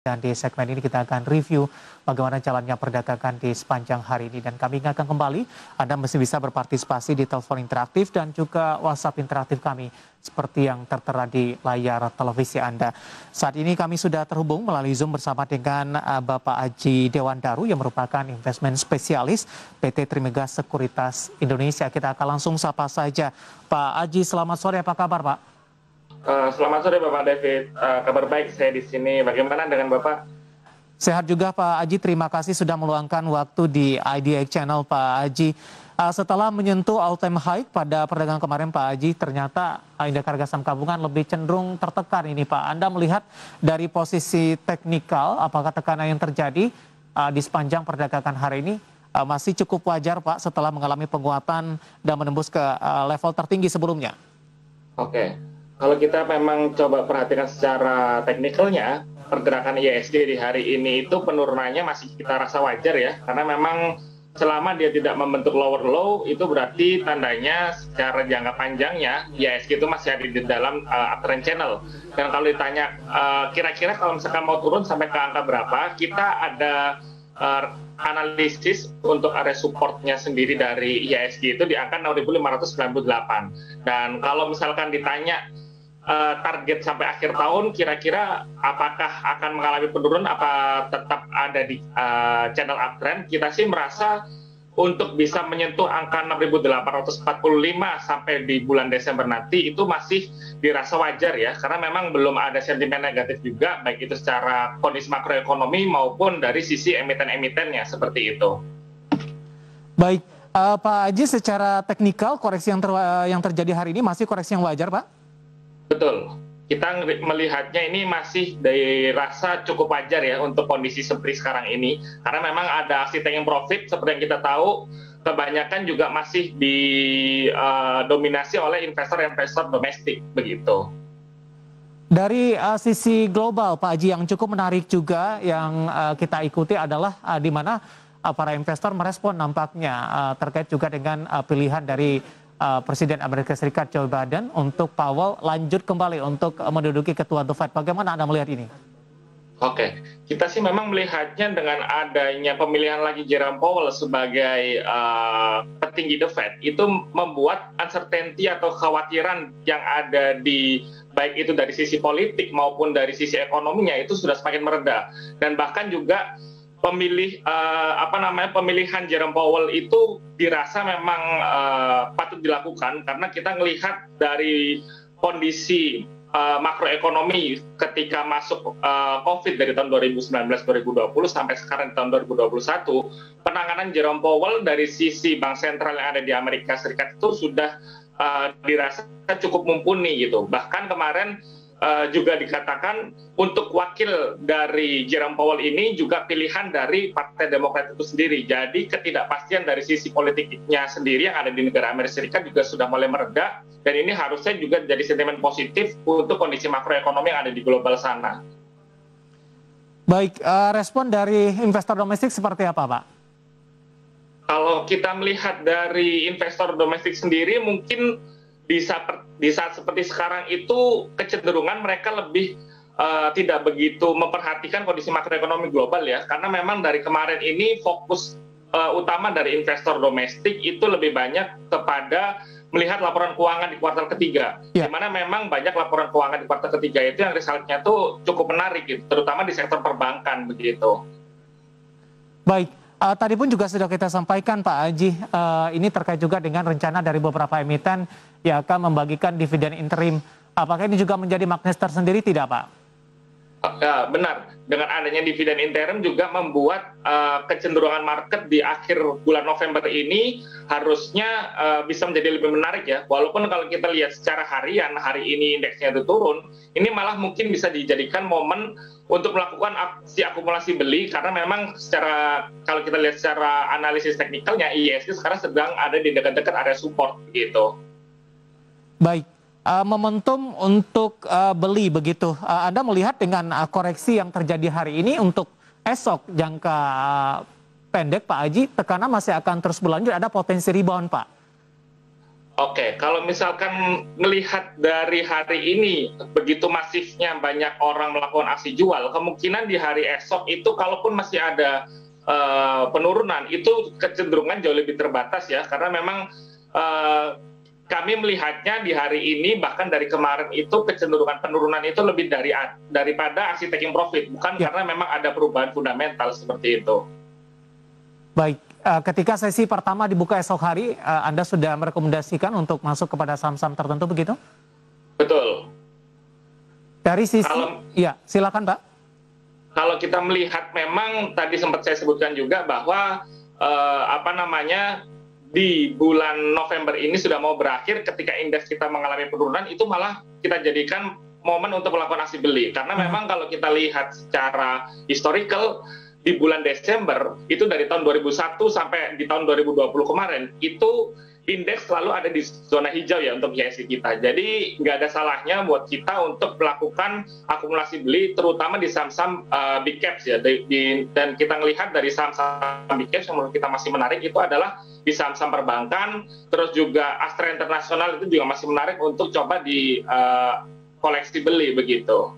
Dan di segmen ini kita akan review bagaimana jalannya perdagangan di sepanjang hari ini. Dan kami ingatkan kembali, Anda masih bisa berpartisipasi di telepon interaktif dan juga WhatsApp interaktif kami seperti yang tertera di layar televisi Anda. Saat ini kami sudah terhubung melalui Zoom bersama dengan Bapak Aji Dewandaru yang merupakan investment spesialis PT Trimegas Sekuritas Indonesia. Kita akan langsung sapa saja. Pak Aji, selamat sore, apa kabar Pak? Selamat sore Bapak David, kabar baik saya di sini. Bagaimana dengan Bapak? Sehat juga Pak Aji, terima kasih sudah meluangkan waktu di IDX Channel Pak Aji. Setelah menyentuh all time high pada perdagangan kemarin Pak Aji, ternyata indeks harga saham gabungan lebih cenderung tertekan ini Pak. Anda melihat dari posisi teknikal, apakah tekanan yang terjadi di sepanjang perdagangan hari ini masih cukup wajar Pak setelah mengalami penguatan dan menembus ke level tertinggi sebelumnya? Oke. Kalau kita memang coba perhatikan secara teknikalnya, pergerakan IHSG di hari ini itu penurunannya masih kita rasa wajar ya, karena memang selama dia tidak membentuk lower low, itu berarti tandanya secara jangka panjangnya IHSG itu masih ada di dalam uptrend channel. Dan kalau ditanya kira-kira kalau misalkan mau turun sampai ke angka berapa, kita ada analisis untuk area supportnya sendiri dari IHSG itu di angka 6.598. Dan kalau misalkan ditanya target sampai akhir tahun kira-kira apakah akan mengalami penurunan apa tetap ada di channel uptrend, kita sih merasa untuk bisa menyentuh angka 6.845 sampai di bulan Desember nanti itu masih dirasa wajar ya, karena memang belum ada sentimen negatif juga baik itu secara kondisi makroekonomi maupun dari sisi emiten-emitennya seperti itu. Baik, Pak Aji, secara teknikal koreksi yang terjadi hari ini masih koreksi yang wajar Pak? Betul, kita melihatnya ini masih dirasa cukup wajar ya untuk kondisi seperti sekarang ini. Karena memang ada aksi taking profit seperti yang kita tahu, kebanyakan juga masih didominasi oleh investor-investor domestik, begitu. Dari sisi global Pak Aji, yang cukup menarik juga yang kita ikuti adalah di mana para investor merespon nampaknya terkait juga dengan pilihan dari Presiden Amerika Serikat Joe Biden untuk Powell lanjut kembali untuk menduduki ketua The Fed. Bagaimana Anda melihat ini? Oke, kita sih memang melihatnya dengan adanya pemilihan lagi Jerome Powell sebagai petinggi The Fed, itu membuat uncertainty atau kekhawatiran yang ada di baik itu dari sisi politik maupun dari sisi ekonominya itu sudah semakin mereda. Dan bahkan juga pemilihan Jerome Powell itu dirasa memang patut dilakukan karena kita melihat dari kondisi makroekonomi ketika masuk COVID dari tahun 2019-2020 sampai sekarang tahun 2021, penanganan Jerome Powell dari sisi bank sentral yang ada di Amerika Serikat itu sudah dirasa cukup mumpuni gitu. Bahkan kemarin juga dikatakan untuk wakil dari Jerome Powell ini juga pilihan dari Partai Demokrat itu sendiri. Jadi ketidakpastian dari sisi politiknya sendiri yang ada di negara Amerika Serikat juga sudah mulai mereda, dan ini harusnya juga jadi sentimen positif untuk kondisi makroekonomi yang ada di global sana. Baik, respon dari investor domestik seperti apa Pak? Kalau kita melihat dari investor domestik sendiri, mungkin di saat seperti sekarang itu kecenderungan mereka lebih tidak begitu memperhatikan kondisi makroekonomi global ya, karena memang dari kemarin ini fokus utama dari investor domestik itu lebih banyak kepada melihat laporan keuangan di kuartal ketiga, di mana memang banyak laporan keuangan di kuartal ketiga itu yang resultnya tuh cukup menarik gitu, terutama di sektor perbankan begitu. Baik. Tadi pun juga sudah kita sampaikan Pak Aji, ini terkait juga dengan rencana dari beberapa emiten yang akan membagikan dividen interim. Apakah ini juga menjadi magnet tersendiri tidak Pak? Ya, benar. Dengan adanya dividen interim juga membuat kecenderungan market di akhir bulan November ini harusnya bisa menjadi lebih menarik ya. Walaupun kalau kita lihat secara harian, hari ini indeksnya itu turun, ini malah mungkin bisa dijadikan momen untuk melakukan aksi akumulasi beli, karena memang kalau kita lihat secara analisis teknikalnya, IHSG sekarang sedang ada di dekat-dekat area support gitu. Baik. Momentum untuk beli begitu. Anda melihat dengan koreksi yang terjadi hari ini untuk esok jangka pendek Pak Aji, tekanan masih akan terus berlanjut, ada potensi rebound Pak? Oke, kalau misalkan melihat dari hari ini, begitu masifnya banyak orang melakukan aksi jual, kemungkinan di hari esok itu kalaupun masih ada penurunan, itu kecenderungan jauh lebih terbatas ya, karena memang kami melihatnya di hari ini, bahkan dari kemarin itu kecenderungan penurunan itu lebih daripada aksi taking profit, bukan karena memang ada perubahan fundamental seperti itu. Baik, ketika sesi pertama dibuka esok hari, Anda sudah merekomendasikan untuk masuk kepada saham-saham tertentu begitu? Betul. Dari sisi, ya silakan Pak. Kalau kita melihat memang tadi sempat saya sebutkan juga bahwa di bulan November ini sudah mau berakhir, ketika indeks kita mengalami penurunan, itu malah kita jadikan momen untuk melakukan aksi beli. Karena memang kalau kita lihat secara historical, di bulan Desember, itu dari tahun 2001 sampai di tahun 2020 kemarin, itu indeks selalu ada di zona hijau ya untuk IHSG kita. Jadi nggak ada salahnya buat kita untuk melakukan akumulasi beli, terutama di saham-saham big caps ya. Dan kita melihat dari saham-saham big caps yang menurut kita masih menarik itu adalah di saham-saham perbankan, terus juga Astra Internasional itu juga masih menarik untuk coba di koleksi beli begitu.